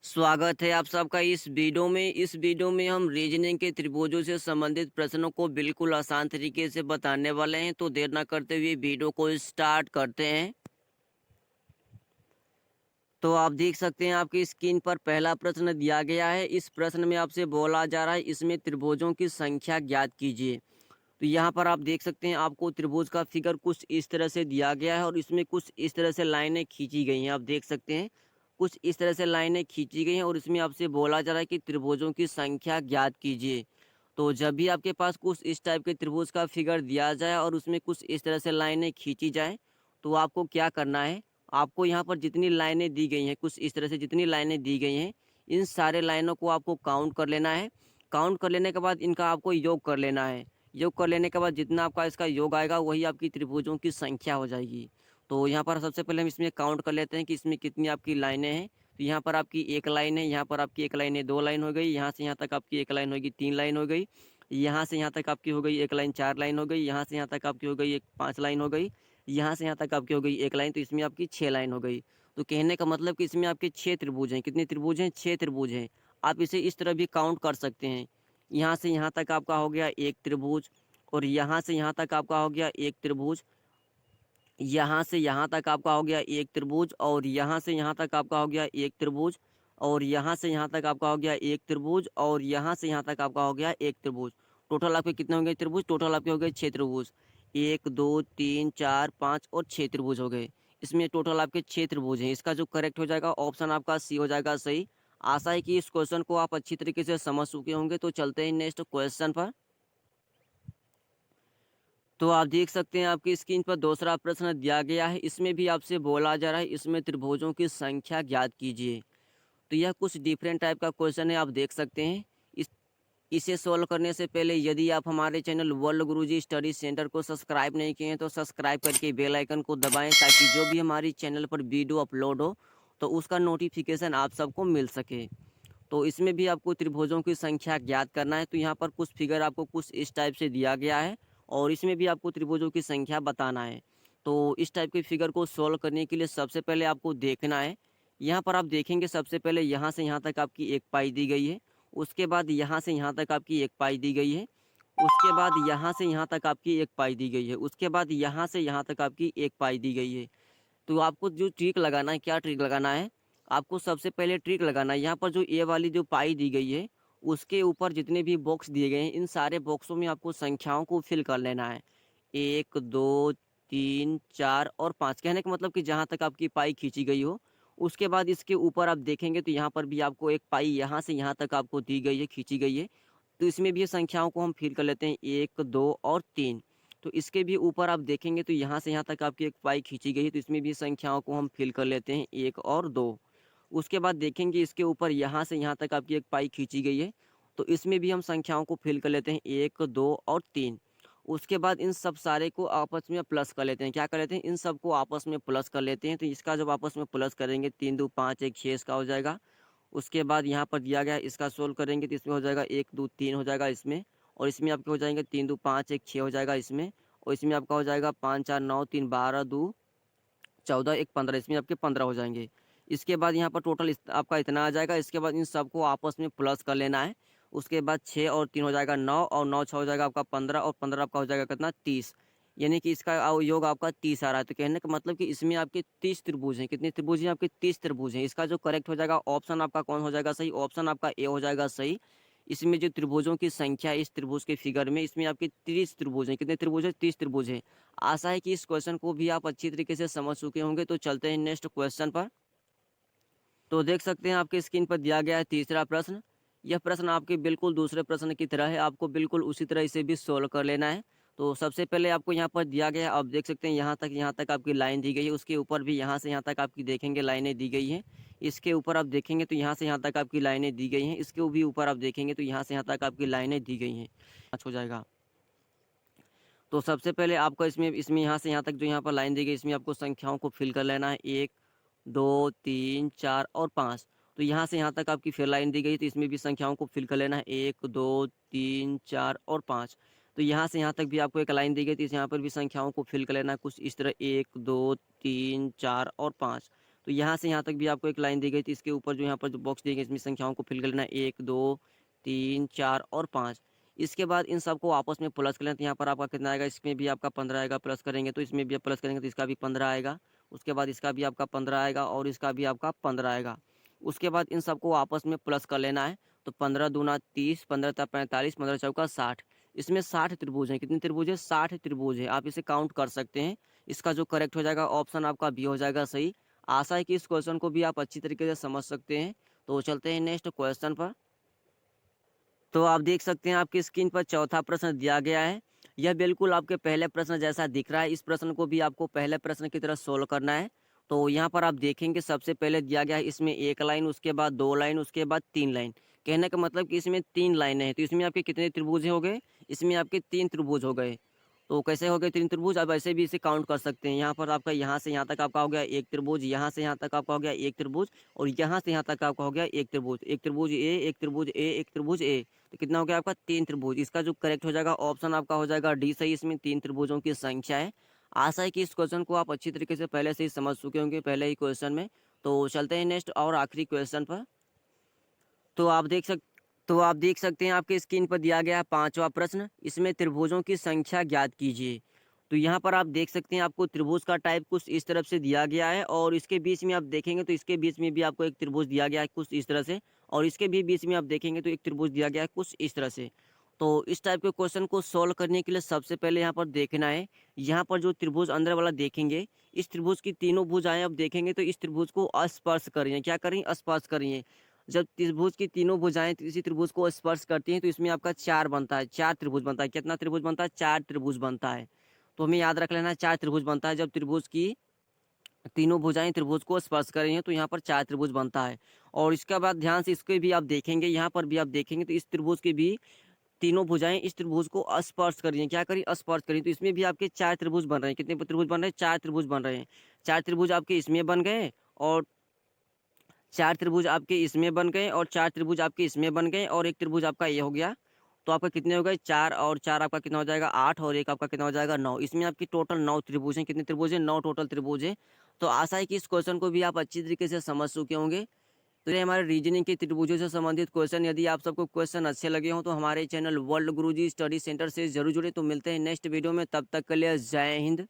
स्वागत है आप सबका इस वीडियो में हम रीजनिंग के त्रिभुजों से संबंधित प्रश्नों को बिल्कुल आसान तरीके से बताने वाले हैं। तो देर ना करते हुए वीडियो को स्टार्ट करते हैं। तो आप देख सकते हैं आपकी स्क्रीन पर पहला प्रश्न दिया गया है। इस प्रश्न में आपसे बोला जा रहा है इसमें त्रिभुजों की संख्या ज्ञात कीजिए। तो यहाँ पर आप देख सकते हैं आपको त्रिभुज का फिगर कुछ इस तरह से दिया गया है और इसमें कुछ इस तरह से लाइनें खींची गई हैं। आप देख सकते हैं कुछ इस तरह से लाइनें खींची गई हैं और इसमें आपसे बोला जा रहा है कि त्रिभुजों की संख्या ज्ञात कीजिए। तो जब भी आपके पास कुछ इस टाइप के त्रिभुज का फिगर दिया जाए और उसमें कुछ इस तरह से लाइनें खींची जाए तो आपको क्या करना है। आपको यहाँ पर जितनी लाइनें दी गई हैं कुछ इस तरह से जितनी लाइनें दी गई हैं इन सारे लाइनों को आपको काउंट कर लेना है। काउंट कर लेने के बाद इनका आपको योग कर लेना है। योग कर लेने के बाद जितना आपका इसका योग आएगा वही आपकी त्रिभुजों की संख्या हो जाएगी। तो यहाँ पर सबसे पहले हम इसमें काउंट कर लेते हैं कि इसमें कितनी आपकी लाइनें हैं। तो यहाँ पर आपकी एक लाइन है, यहाँ पर आपकी एक लाइन है, दो लाइन हो गई, यहाँ से यहाँ तक आपकी एक लाइन होगी, तीन लाइन हो गई, यहाँ से यहाँ तक आपकी हो गई एक लाइन, चार लाइन हो गई, यहाँ से यहाँ तक आपकी हो गई एक पाँच लाइन हो गई, यहाँ से यहाँ तक आपकी हो गई एक लाइन। तो इसमें आपकी छः लाइन हो गई। तो कहने का मतलब कि इसमें आपके छः त्रिभुज हैं। कितने त्रिभुज हैं? छः त्रिभुज हैं। आप इसे इस तरह भी काउंट कर सकते हैं। यहाँ से यहाँ तक आपका हो गया एक त्रिभुज और यहाँ से यहाँ तक आपका हो गया एक त्रिभुज, यहाँ से यहाँ तक आपका हो गया एक त्रिभुज और यहाँ से यहाँ तक आपका हो गया एक त्रिभुज और यहाँ से यहाँ तक आपका हो गया एक त्रिभुज और यहाँ से यहाँ तक आपका हो गया एक त्रिभुज। टोटल आपके कितने हो गए त्रिभुज? टोटल आपके हो गए छः त्रिभुज। एक दो तीन चार पाँच और छः त्रिभुज हो गए। इसमें टोटल आपके छः त्रिभुज हैं। इसका जो करेक्ट हो जाएगा ऑप्शन आपका सी हो जाएगा सही। आशा है कि इस क्वेश्चन को आप अच्छी तरीके से समझ चुके होंगे। तो चलते हैं नेक्स्ट क्वेश्चन पर। तो आप देख सकते हैं आपकी स्क्रीन पर दूसरा प्रश्न दिया गया है। इसमें भी आपसे बोला जा रहा है इसमें त्रिभुजों की संख्या ज्ञात कीजिए। तो यह कुछ डिफरेंट टाइप का क्वेश्चन है, आप देख सकते हैं। इसे सॉल्व करने से पहले यदि आप हमारे चैनल वर्ल्ड गुरुजी स्टडी सेंटर को सब्सक्राइब नहीं किए हैं तो सब्सक्राइब करके बेल आइकन को दबाएं ताकि जो भी हमारी चैनल पर वीडियो अपलोड हो तो उसका नोटिफिकेशन आप सबको मिल सके। तो इसमें भी आपको त्रिभुजों की संख्या ज्ञात करना है। तो यहाँ पर कुछ फिगर आपको कुछ इस टाइप से दिया गया है और इसमें भी आपको त्रिभुजों की संख्या बताना है। तो इस टाइप के फिगर को सॉल्व करने के लिए सबसे पहले आपको देखना है। यहाँ पर आप देखेंगे सबसे पहले यहाँ से यहाँ तक आपकी एक पाई दी गई है, उसके बाद यहाँ से यहाँ तक आपकी एक पाई दी गई है, उसके बाद यहाँ से यहाँ तक आपकी एक पाई दी गई है, उसके बाद यहाँ से यहाँ तक आपकी एक पाई दी गई है। तो आपको जो ट्रिक लगाना है, क्या ट्रिक लगाना है? आपको सबसे पहले ट्रिक लगाना है यहाँ पर जो ए वाली जो पाई दी गई है उसके ऊपर जितने भी बॉक्स दिए गए हैं इन सारे बॉक्सों में आपको संख्याओं को फिल कर लेना है। एक दो तीन चार और पाँच, कहने का मतलब कि जहाँ तक आपकी पाई खींची गई हो। उसके बाद इसके ऊपर आप देखेंगे तो यहाँ पर भी आपको एक पाई यहाँ से यहाँ तक आपको दी गई है, खींची गई है। तो इसमें भी ये संख्याओं को हम फिल कर लेते हैं, एक दो और तीन। तो इसके भी ऊपर आप देखेंगे तो यहाँ से यहाँ तक आपकी एक पाई खींची गई है। तो इसमें भी संख्याओं को हम फिल कर लेते हैं, एक और दो। उसके बाद देखेंगे इसके ऊपर यहाँ से यहाँ तक आपकी एक पाई खींची गई है। तो इसमें भी हम संख्याओं को फिल कर लेते हैं, एक दो और तीन। उसके बाद इन सब सारे को आपस में प्लस कर लेते हैं। क्या कर लेते हैं? इन सब को आपस में प्लस कर लेते हैं। तो इसका जब आपस में प्लस करेंगे, तीन दो पाँच एक छः इसका हो जाएगा। उसके बाद यहाँ पर दिया गया है इसका सोल्व करेंगे तो इसमें हो जाएगा एक दो तीन हो जाएगा इसमें, और इसमें आपके हो जाएंगे तीन दो पाँच एक छः हो जाएगा इसमें, और इसमें आपका हो जाएगा पाँच चार नौ तीन बारह दो चौदह एक पंद्रह, इसमें आपके 15 हो जाएंगे। इसके बाद यहाँ पर टोटल आपका इतना आ जाएगा। इसके बाद इन सबको आपस में प्लस कर लेना है। उसके बाद छः और तीन हो जाएगा नौ, और नौ छः हो जाएगा आपका 15, और 15 आपका हो जाएगा कितना? 30। यानी कि इसका योग आपका 30 आ रहा है। तो कहने का मतलब कि इसमें आपके 30 त्रिभुज हैं। कितने त्रिभुज हैं? आपके 30 त्रिभुज हैं। इसका जो करेक्ट हो जाएगा ऑप्शन आपका कौन हो जाएगा सही? ऑप्शन आपका ए हो जाएगा सही। इसमें जो त्रिभुजों की संख्या है इस त्रिभुज के फिगर में, इसमें आपके 30 त्रिभुज हैं। कितने त्रिभुज हैं? 30 त्रिभुज हैं। आशा है कि इस क्वेश्चन को भी आप अच्छी तरीके से समझ चुके होंगे। तो चलते हैं नेक्स्ट क्वेश्चन पर। तो देख सकते हैं आपके स्क्रीन पर दिया गया है तीसरा प्रश्न। यह प्रश्न आपके बिल्कुल दूसरे प्रश्न की तरह है, आपको बिल्कुल उसी तरह इसे भी सोल्व कर लेना है। तो सबसे पहले आपको यहाँ पर दिया गया है, आप देख सकते हैं यहाँ तक आपकी लाइन दी गई है। उसके ऊपर भी यहाँ से यहाँ तक आपकी देखेंगे लाइनें दी गई हैं। इसके ऊपर आप देखेंगे तो यहाँ से यहाँ तक आपकी लाइनें दी गई हैं। इसके भी ऊपर आप देखेंगे तो यहाँ से यहाँ तक आपकी लाइनें दी गई हैं। पाँच हो जाएगा। तो सबसे पहले आपको इसमें इसमें यहाँ से यहाँ तक जो यहाँ पर लाइन दी गई इसमें आपको संख्याओं को फिल कर लेना है, एक दो तीन चार और पाँच। तो यहाँ से यहाँ तक आपकी फिर लाइन दी गई तो इसमें भी संख्याओं को फिल कर लेना है, एक दो तीन चार और पाँच। तो यहाँ से यहाँ तक भी आपको एक लाइन दी गई तो इस यहाँ पर भी संख्याओं को फिल कर लेना है कुछ इस तरह, एक दो तीन चार और पाँच। तो तो यहाँ से यहाँ तक भी आपको एक लाइन दी गई थी, इसके ऊपर जो यहाँ पर जो बॉक्स दिए गए इसमें संख्याओं को फिल कर लेना 1 2 3 4 और 5। इसके बाद इन सबको आपस में प्लस कर लेना, तो यहाँ पर आपका कितना आएगा, इसमें भी आपका 15 आएगा, प्लस करेंगे तो इसमें भी आप प्लस करेंगे तो इसका भी 15 आएगा, उसके बाद इसका भी आपका 15 आएगा और इसका भी आपका 15 आएगा। उसके बाद इन सबको आपस में प्लस कर लेना है, तो 15 दूना 30, 15 ता 45, 15 चौका 60। इसमें 60 त्रिभुज हैं। कितने त्रिभुज है? 60 त्रिभुज है। आप इसे काउंट कर सकते हैं। इसका जो करेक्ट हो जाएगा ऑप्शन आपका बी हो जाएगा सही। आशा है कि इस क्वेश्चन को भी आप अच्छी तरीके से समझ सकते हैं। तो चलते हैं नेक्स्ट क्वेश्चन पर। तो आप देख सकते हैं आपकी स्क्रीन पर चौथा प्रश्न दिया गया है। यह बिल्कुल आपके पहले प्रश्न जैसा दिख रहा है। इस प्रश्न को भी आपको पहले प्रश्न की तरह सोल्व करना है। तो यहाँ पर आप देखेंगे सबसे पहले दिया गया है इसमें एक लाइन, उसके बाद दो लाइन, उसके बाद तीन लाइन। कहने का मतलब कि इसमें तीन लाइनें हैं, तो इसमें आपके कितने त्रिभुज हो गए? इसमें आपके तीन त्रिभुज हो गए। तो कैसे हो गए तीन त्रिभुज? अब ऐसे भी इसे काउंट कर सकते हैं। यहाँ पर आपका यहाँ से यहाँ तक आपका हो गया एक त्रिभुज, यहाँ से यहाँ तक आपका हो गया एक त्रिभुज, और यहाँ से यहाँ तक आपका हो गया एक त्रिभुज। एक त्रिभुज ए, एक त्रिभुज ए, एक त्रिभुज ए। तो कितना हो गया आपका? तीन त्रिभुज। इसका जो करेक्ट हो जाएगा ऑप्शन आपका हो जाएगा डी सही। इसमें तीन त्रिभुजों की संख्या है। आशा है कि इस क्वेश्चन को आप अच्छी तरीके से पहले से ही समझ चुके होंगे पहले ही क्वेश्चन में। तो चलते हैं नेक्स्ट और आखिरी क्वेश्चन पर। तो आप देख सकते हैं आपके स्क्रीन पर दिया गया है पांचवा प्रश्न। इसमें त्रिभुजों की संख्या ज्ञात कीजिए। तो यहाँ पर आप देख सकते हैं आपको त्रिभुज का टाइप कुछ इस तरफ से दिया गया है, और इसके बीच में आप देखेंगे तो इसके बीच में भी आपको एक त्रिभुज दिया गया है कुछ इस तरह से, और इसके भी बीच में आप देखेंगे तो एक त्रिभुज दिया गया है कुछ इस तरह से। तो इस टाइप के क्वेश्चन को सॉल्व करने के लिए सबसे पहले यहाँ पर देखना है, यहाँ पर जो त्रिभुज अंदर वाला देखेंगे, इस त्रिभुज की तीनों भुजाएं अब देखेंगे तो इस त्रिभुज को स्पर्श करिए। क्या करें? स्पर्श करिए। जब त्रिभुज की तीनों भुजाएं इसी त्रिभुज को स्पर्श करती हैं तो इसमें आपका चार बनता है, चार त्रिभुज बनता है। कितना त्रिभुज बनता है? चार त्रिभुज बनता है। तो हमें याद रख लेना है चार त्रिभुज बनता है। जब त्रिभुज की तीनों भुजाएं त्रिभुज को स्पर्श कर रही हैं तो यहाँ पर चार त्रिभुज बनता है। और इसके बाद ध्यान से इसके भी आप देखेंगे, यहाँ पर भी आप देखेंगे तो इस त्रिभुज की भी तीनों भुजाएं इस त्रिभुज को स्पर्श कर रही हैं। क्या करी? स्पर्श करी। तो इसमें भी आपके चार त्रिभुज बन रहे हैं। कितने त्रिभुज बन रहे हैं? चार त्रिभुज बन रहे हैं। चार त्रिभुज आपके इसमें बन गए, और चार त्रिभुज आपके इसमें बन गए, और चार त्रिभुज आपके इसमें बन गए, और एक त्रिभुज आपका ये हो गया। तो आपका कितने हो गए? चार, और चार आपका कितना हो जाएगा? आठ, और एक आपका कितना हो जाएगा? नौ। इसमें आपकी टोटल नौ त्रिभुज हैं। कितने त्रिभुज हैं? नौ टोटल त्रिभुज हैं। तो आशा है कि इस क्वेश्चन को भी आप अच्छी तरीके से समझ चुके होंगे। तो ये हमारे रीजनिंग के त्रिभुजों से संबंधित क्वेश्चन। यदि आप सबको क्वेश्चन अच्छे लगे हों तो हमारे चैनल वर्ल्ड गुरुजी स्टडी सेंटर से जरूर जुड़े। तो मिलते हैं नेक्स्ट वीडियो में, तब तक के लिए जय हिंद।